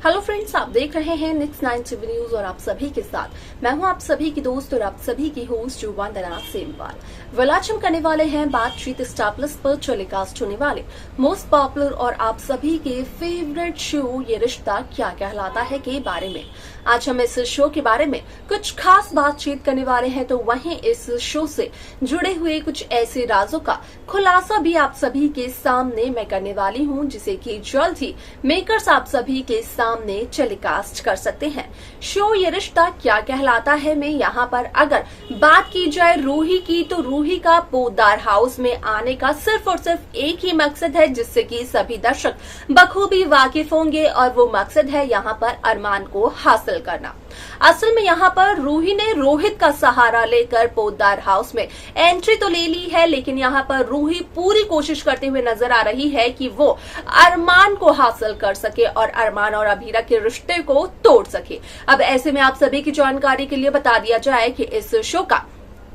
Hello friends, आप देख रहे हैं नेक्स्ट 9 टीवी न्यूज और आप सभी के साथ मैं हूं आप सभी की दोस्त और आप सभी की होस्ट जो वंदना सेमवाल। आज हम करने वाले हैं बातचीत स्टार प्लस पर टेलीकास्ट होने वाले मोस्ट पॉपुलर और आप सभी के फेवरेट शो ये रिश्ता क्या कहलाता है के बारे में। आज हम इस शो के बारे में कुछ खास बातचीत करने वाले हैं, तो वहीं इस शो से जुड़े हुए कुछ ऐसे राजों का खुलासा भी आप सभी के सामने मैं करने वाली हूं, जिसे कि जल्द ही मेकर्स आप सभी के सामने टेलीकास्ट कर सकते हैं। शो ये रिश्ता क्या कहलाता है में यहाँ पर अगर बात की जाए रूही की, तो रूही का पोद्दार हाउस में आने का सिर्फ और सिर्फ एक ही मकसद है, जिससे कि सभी दर्शक बखूबी वाकिफ होंगे, और वो मकसद है यहाँ पर अरमान को हासिल करना। असल में यहाँ पर रूही ने रोहित का सहारा लेकर पोद्दार हाउस में एंट्री तो ले ली है, लेकिन यहाँ पर रूही पूरी कोशिश करते हुए नजर आ रही है कि वो अरमान को हासिल कर सके और अरमान और अभीरा के रिश्ते को तोड़ सके। अब ऐसे में आप सभी की जानकारी के लिए बता दिया जाए कि इस शो का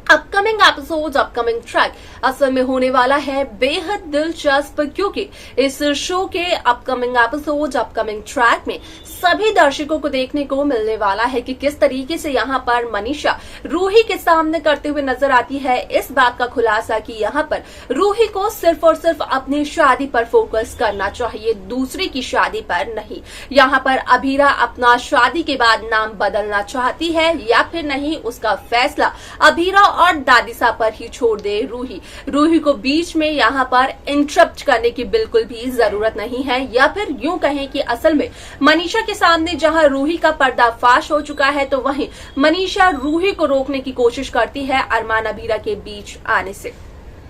अपकमिंग एपिसोड, अपकमिंग ट्रैक असल में होने वाला है बेहद दिलचस्प, क्योंकि इस शो के अपकमिंग एपिसोड, अपकमिंग ट्रैक में सभी दर्शकों को देखने को मिलने वाला है कि किस तरीके से यहाँ पर मनीषा रूही के सामने करते हुए नजर आती है इस बात का खुलासा कि यहाँ पर रूही को सिर्फ और सिर्फ अपनी शादी पर फोकस करना चाहिए, दूसरे की शादी पर नहीं। यहाँ पर अभीरा अपना शादी के बाद नाम बदलना चाहती है या फिर नहीं, उसका फैसला अभीरा और दादिसा पर ही छोड़ दे रूही को बीच में यहाँ पर इंटरप्ट करने की बिल्कुल भी जरूरत नहीं है, या फिर यूं कहें कि असल में मनीषा के सामने जहां रूही का पर्दाफाश हो चुका है, तो वहीं मनीषा रूही को रोकने की कोशिश करती है अरमान अभीरा के बीच आने से।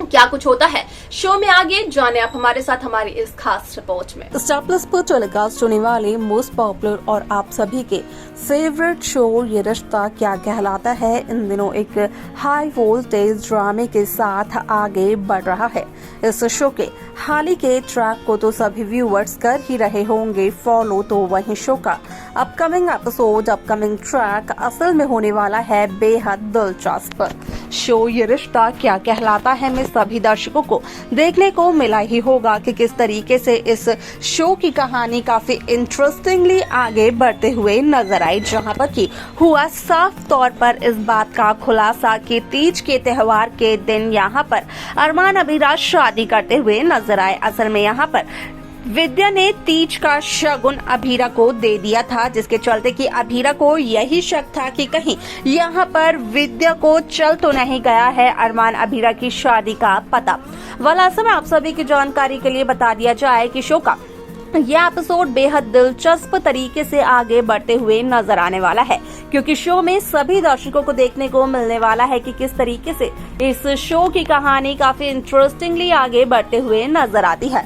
क्या कुछ होता है शो में आगे जाने आप हमारे साथ हमारी इस खास रिपोर्ट में। स्टार प्लस पर टेलीकास्ट होने वाले मोस्ट पॉपुलर और आप सभी के फेवरेट शो ये रिश्ता क्या कहलाता है इन दिनों एक हाई वोल्टेज ड्रामे के साथ आगे बढ़ रहा है। इस शो के हाल ही के ट्रैक को तो सभी व्यूअर्स कर ही रहे होंगे फॉलो, तो वहीं शो का अपकमिंग एपिसोड, अपकमिंग ट्रैक असल में होने वाला है बेहद दिलचस्प। शो ये रिश्ता क्या कहलाता है में सभी दर्शकों को देखने को मिला ही होगा कि किस तरीके से इस शो की कहानी काफी इंटरेस्टिंगली आगे बढ़ते हुए नजर आई, जहां पर कि हुआ साफ तौर पर इस बात का खुलासा कि तीज के त्योहार के दिन यहां पर अरमान अभीरा शादी करते हुए नजर आए। असल में यहां पर विद्या ने तीज का शगुन अभीरा को दे दिया था, जिसके चलते कि अभीरा को यही शक था कि कहीं यहाँ पर विद्या को चल तो नहीं गया है अरमान अभीरा की शादी का पता। वलासा में आप सभी की जानकारी के लिए बता दिया जाए कि शो का यह एपिसोड बेहद दिलचस्प तरीके से आगे बढ़ते हुए नजर आने वाला है, क्योंकि शो में सभी दर्शकों को देखने को मिलने वाला है कि किस तरीके से इस शो की कहानी काफी इंटरेस्टिंगली आगे बढ़ते हुए नजर आती है।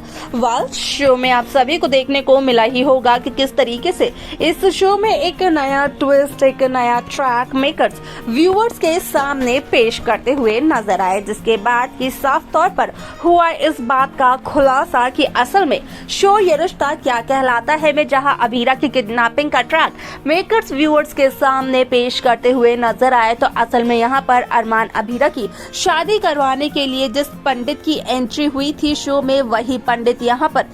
शो में आप सभी को देखने को मिला ही होगा कि किस तरीके से इस शो में एक नया ट्विस्ट, एक नया ट्रैक मेकर्स व्यूअर्स के सामने पेश करते हुए नजर आए, जिसके बाद की साफ तौर पर हुआ इस बात का खुलासा कि असल में शो ये रिश्ता क्या कहलाता है में जहां अभीरा की किडनैपिंग का ट्रैक मेकर्स व्यूअर्स के सामने पेश करते हुए नजर आए, तो असल में यहां पर अरमान अभीरा की शादी करवाने के लिए जिस पंडित की एंट्री हुई थी शो में, वही पंडित यहां पर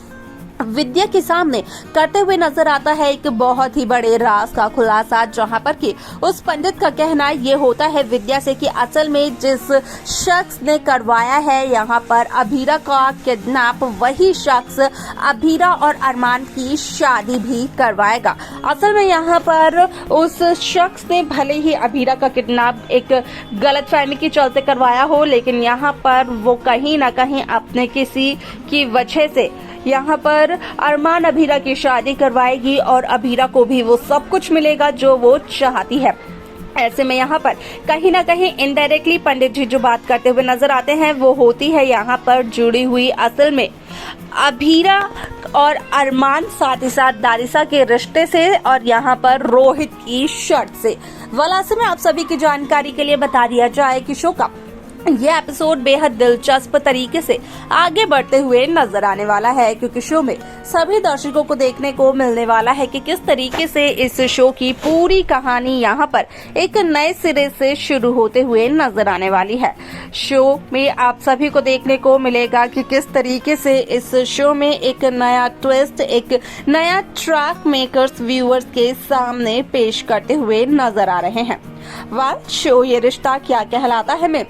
विद्या के सामने करते हुए नजर आता है एक बहुत ही बड़े राज का खुलासा, जहां पर कि उस पंडित का कहना ये होता है विद्या से कि असल में जिस शख्स ने करवाया है यहाँ पर अभीरा का किडनैप, वही शख्स अभीरा और अरमान की शादी भी करवाएगा। असल में यहाँ पर उस शख्स ने भले ही अभीरा का किडनैप एक गलतफहमी के चलते करवाया हो, लेकिन यहाँ पर वो कहीं न कहीं अपने किसी की वजह से यहाँ पर अरमान अभीरा की शादी करवाएगी और अभीरा को भी वो सब कुछ मिलेगा जो वो चाहती है। ऐसे में यहाँ पर कहीं ना कहीं इनडायरेक्टली पंडित जी जो बात करते हुए नजर आते हैं वो होती है यहाँ पर जुड़ी हुई असल में अभीरा और अरमान, साथ ही साथ दादिसा के रिश्ते से और यहाँ पर रोहित की शर्त से। वलासे में आप सभी की जानकारी के लिए बता दिया जाए कि शो का ये एपिसोड बेहद दिलचस्प तरीके से आगे बढ़ते हुए नजर आने वाला है, क्योंकि शो में सभी दर्शकों को देखने को मिलने वाला है कि किस तरीके से इस शो की पूरी कहानी यहाँ पर एक नए सिरे से शुरू होते हुए नजर आने वाली है। शो में आप सभी को देखने को मिलेगा कि किस तरीके से इस शो में एक नया ट्विस्ट, एक नया ट्रैक मेकर्स व्यूअर्स के सामने पेश करते हुए नजर आ रहे हैं। शो ये रिश्ता क्या कहलाता है में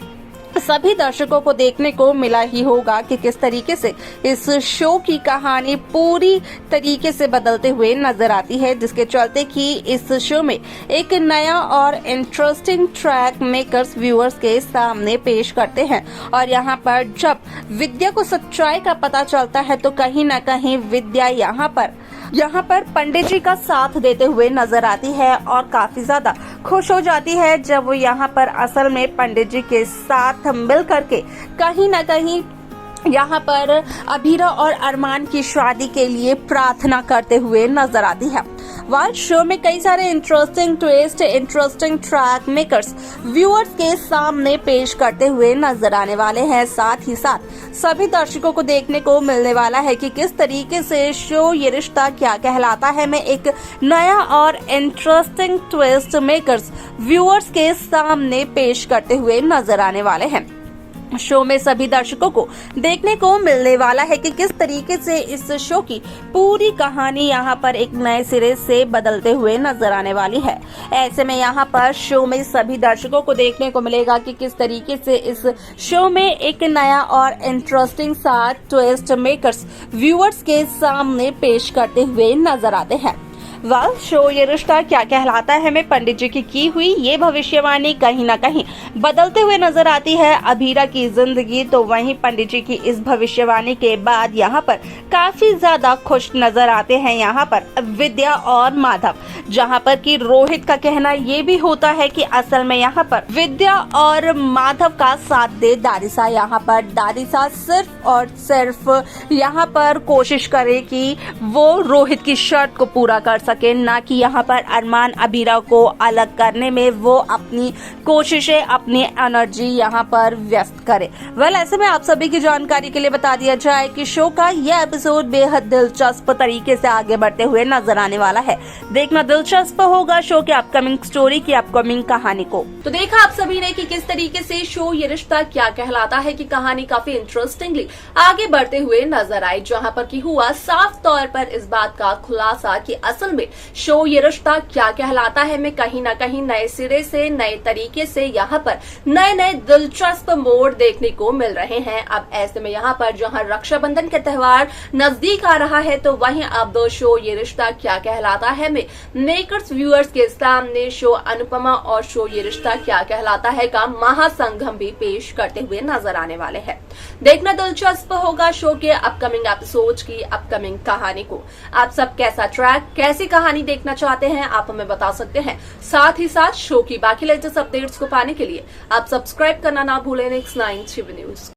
सभी दर्शकों को देखने को मिला ही होगा कि किस तरीके से इस शो की कहानी पूरी तरीके से बदलते हुए नजर आती है, जिसके चलते कि इस शो में एक नया और इंटरेस्टिंग ट्रैक मेकर्स व्यूअर्स के सामने पेश करते हैं। और यहाँ पर जब विद्या को सच्चाई का पता चलता है तो कहीं न कहीं विद्या यहाँ पर पंडित जी का साथ देते हुए नजर आती है और काफी ज्यादा खुश हो जाती है जब वो यहाँ पर असल में पंडित जी के साथ मिल करके कहीं न कहीं यहाँ पर अभीरा और अरमान की शादी के लिए प्रार्थना करते हुए नजर आती है। शो में कई सारे interesting twist, interesting track makers viewers के सामने पेश करते हुए नजर आने वाले हैं। साथ ही साथ सभी दर्शकों को देखने को मिलने वाला है कि किस तरीके से शो ये रिश्ता क्या कहलाता है में एक नया और इंटरेस्टिंग ट्विस्ट मेकर्स व्यूअर्स के सामने पेश करते हुए नजर आने वाले हैं। शो में सभी दर्शकों को देखने को मिलने वाला है कि किस तरीके से इस शो की पूरी कहानी यहाँ पर एक नए सिरे से बदलते हुए नजर आने वाली है। ऐसे में यहाँ पर शो में सभी दर्शकों को देखने को मिलेगा कि किस तरीके से इस शो में एक नया और इंटरेस्टिंग सा ट्विस्ट मेकर्स व्यूअर्स के सामने पेश करते हुए नजर आते हैं। शो ये रिश्ता क्या कहलाता है में पंडित जी की हुई ये भविष्यवाणी कहीं न कहीं बदलते हुए नजर आती है अभीरा की जिंदगी। तो वहीं पंडित जी की इस भविष्यवाणी के बाद यहाँ पर काफी ज्यादा खुश नजर आते हैं यहाँ पर विद्या और माधव, जहाँ पर कि रोहित का कहना ये भी होता है कि असल में यहाँ पर विद्या और माधव का साथ दे दारिसा। यहाँ पर दारिसा सिर्फ और सिर्फ यहाँ पर कोशिश करे कि वो रोहित की शर्त को पूरा कर सके, ना कि यहाँ पर अरमान अभीरा को अलग करने में वो अपनी कोशिशें, अपनी एनर्जी यहाँ पर व्यस्त करे। ऐसे में आप सभी की जानकारी के लिए बता दिया जाए कि शो का यह एपिसोड बेहद दिलचस्प तरीके से आगे बढ़ते हुए नजर आने वाला है। देखना दिलचस्प होगा शो के अपकमिंग स्टोरी की अपकमिंग कहानी को। तो देखा आप सभी ने कि किस तरीके से शो ये रिश्ता क्या कहलाता है कि कहानी काफी इंटरेस्टिंगली आगे बढ़ते हुए नजर आई, जहाँ पर कि हुआ साफ तौर पर इस बात का खुलासा कि असल में शो ये रिश्ता क्या कहलाता है में कहीं ना कहीं नए सिरे से, नए तरीके से यहाँ पर नए नए दिलचस्प मोड़ देखने को मिल रहे हैं। अब ऐसे में यहाँ पर जहाँ रक्षाबंधन के त्योहार नजदीक आ रहा है तो वहीं अब दो शो ये रिश्ता क्या कहलाता है में मेकर्स व्यूअर्स के सामने शो अनुपमा और शो ये रिश्ता क्या कहलाता है का महासंगम भी पेश करते हुए नजर आने वाले हैं। देखना दिलचस्प होगा शो के अपकमिंग एपिसोड की अपकमिंग कहानी को। आप सब कैसा ट्रैक, कैसी कहानी देखना चाहते हैं आप हमें बता सकते हैं। साथ ही साथ शो की बाकी लेटेस्ट अपडेट्स को पाने के लिए आप सब्सक्राइब करना ना भूलें नेक्स्ट 9 न्यूज।